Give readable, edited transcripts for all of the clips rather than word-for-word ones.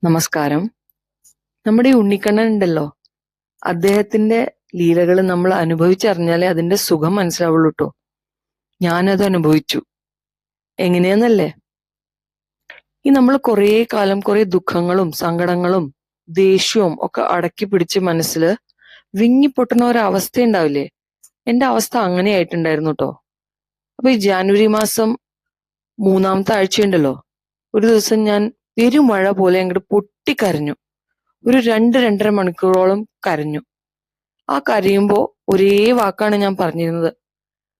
നമസ്കാരം. നമ്മുടെ ഈ ഉണ്ണിക്കണ്ണൻ ഉണ്ടല്ലോ, അദ്ദേഹത്തിന്റെ ലീലകൾ നമ്മൾ അനുഭവിച്ചറിഞ്ഞാലേ അതിന്റെ സുഖം മനസ്സിലാവുള്ളൂ കേട്ടോ. ഞാനത് അനുഭവിച്ചു. എങ്ങനെയാന്നല്ലേ, ഈ നമ്മൾ കുറേ കാലം കുറെ ദുഃഖങ്ങളും സങ്കടങ്ങളും ദേഷ്യവും ഒക്കെ അടക്കി പിടിച്ച് മനസ്സിൽ വിങ്ങിപ്പൊട്ടുന്ന ഒരവസ്ഥ ഉണ്ടാവില്ലേ? എന്റെ അവസ്ഥ അങ്ങനെ ആയിട്ടുണ്ടായിരുന്നു കേട്ടോ. അപ്പൊ ഈ ജാനുവരി മാസം 3-ാമത്തെ ആഴ്ചയുണ്ടല്ലോ, ഒരു ദിവസം ഞാൻ പെരുമഴ പോലെ അങ്ങോട്ട് പൊട്ടിക്കരഞ്ഞു. ഒരു 2-2.5 മണിക്കൂറോളം കരഞ്ഞു. ആ കരയുമ്പോ ഒരേ വാക്കാണ് ഞാൻ പറഞ്ഞിരുന്നത്: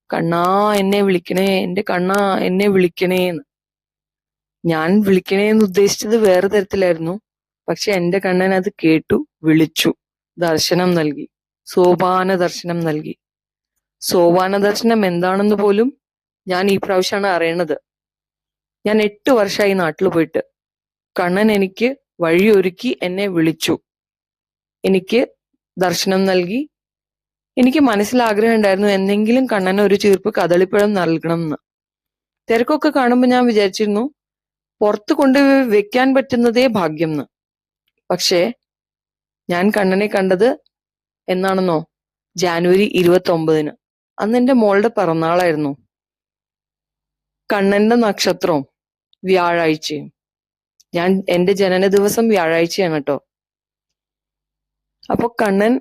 കണ്ണാ എന്നെ വിളിക്കണേ, എന്റെ കണ്ണാ എന്നെ വിളിക്കണേന്ന്. ഞാൻ വിളിക്കണേന്ന് ഉദ്ദേശിച്ചത് വേറെ തരത്തിലായിരുന്നു. പക്ഷെ എന്റെ കണ്ണൻ അത് കേട്ടു, വിളിച്ചു, ദർശനം നൽകി, സോപാന ദർശനം നൽകി. സോപാന ദർശനം എന്താണെന്ന് പോലും ഞാൻ ഈ പ്രാവശ്യമാണ് അറിയണത്. ഞാൻ 8 വർഷമായി നാട്ടിൽ പോയിട്ട്. കണ്ണൻ എനിക്ക് വഴിയൊരുക്കി എന്നെ വിളിച്ചു, എനിക്ക് ദർശനം നൽകി. എനിക്ക് മനസ്സിലാഗ്രഹം ഉണ്ടായിരുന്നു എന്തെങ്കിലും കണ്ണന് ഒരു ചീർപ്പ് കദളിപ്പഴം നൽകണം എന്ന്. തിരക്കൊക്കെ കാണുമ്പോൾ ഞാൻ വിചാരിച്ചിരുന്നു പുറത്ത് കൊണ്ട് വെക്കാൻ പറ്റുന്നതേ ഭാഗ്യം എന്ന്. പക്ഷേ ഞാൻ കണ്ണനെ കണ്ടത് എന്നാണെന്നോ? ജാനുവരി 29-ന്. അന്ന് എന്റെ മോളുടെ പിറന്നാളായിരുന്നു. കണ്ണന്റെ നക്ഷത്രവും വ്യാഴാഴ്ചയും. എന്റെ ജനന ദിവസം വ്യാഴാഴ്ചയാണ് കേട്ടോ. അപ്പൊ കണ്ണൻ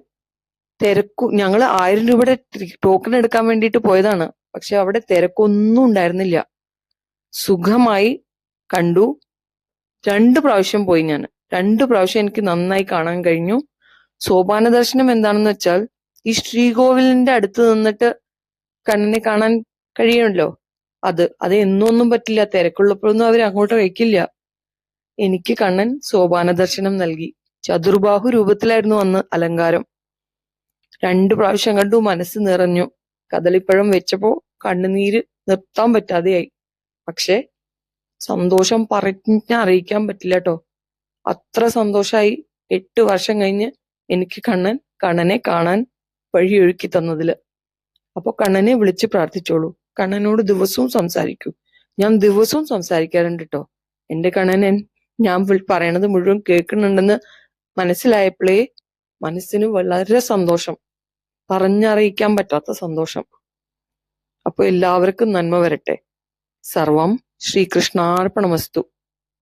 ഞങ്ങള് 1000 രൂപയുടെ ടോക്കൺ എടുക്കാൻ വേണ്ടിയിട്ട് പോയതാണ്. പക്ഷെ അവിടെ തിരക്കൊന്നും ഉണ്ടായിരുന്നില്ല. സുഖമായി കണ്ടു. 2 പ്രാവശ്യം പോയി ഞാൻ. 2 പ്രാവശ്യം എനിക്ക് നന്നായി കാണാൻ കഴിഞ്ഞു. സോപാന ദർശനം എന്താണെന്ന് വെച്ചാൽ, ഈ ശ്രീകോവിലിന്റെ അടുത്ത് നിന്നിട്ട് കണ്ണനെ കാണാൻ കഴിയണല്ലോ. അത് എന്നൊന്നും പറ്റില്ല. തിരക്കുള്ളപ്പോഴൊന്നും അവർ അങ്ങോട്ട് വയ്ക്കില്ല. എനിക്ക് കണ്ണൻ സോപാന ദർശനം നൽകി. ചതുർബാഹു രൂപത്തിലായിരുന്നു അന്ന് അലങ്കാരം. 2 പ്രാവശ്യം കണ്ടു, മനസ്സ് നിറഞ്ഞു. കദളിപ്പഴം വെച്ചപ്പോ കണ്ണുനീര് നിർത്താൻ പറ്റാതെയായി. പക്ഷെ സന്തോഷം അറിയിക്കാൻ പറ്റില്ല കേട്ടോ. അത്ര സന്തോഷായി 8 വർഷം കഴിഞ്ഞ് എനിക്ക് കണ്ണനെ കാണാൻ വഴിയൊഴുക്കി തന്നതില്. അപ്പൊ കണ്ണനെ വിളിച്ച് പ്രാർത്ഥിച്ചോളൂ. കണ്ണനോട് ദിവസവും സംസാരിക്കൂ. ഞാൻ ദിവസവും സംസാരിക്കാറുണ്ട് കേട്ടോ. എന്റെ കണ്ണൻ ഞാൻ പറയണത് മുഴുവൻ കേൾക്കുന്നുണ്ടെന്ന് മനസ്സിലായപ്പോഴേ മനസ്സിന് വളരെ സന്തോഷം, പറഞ്ഞറിയിക്കാൻ പറ്റാത്ത സന്തോഷം. അപ്പൊ എല്ലാവർക്കും നന്മ വരട്ടെ. സർവം ശ്രീകൃഷ്ണാർപ്പണമസ്തു.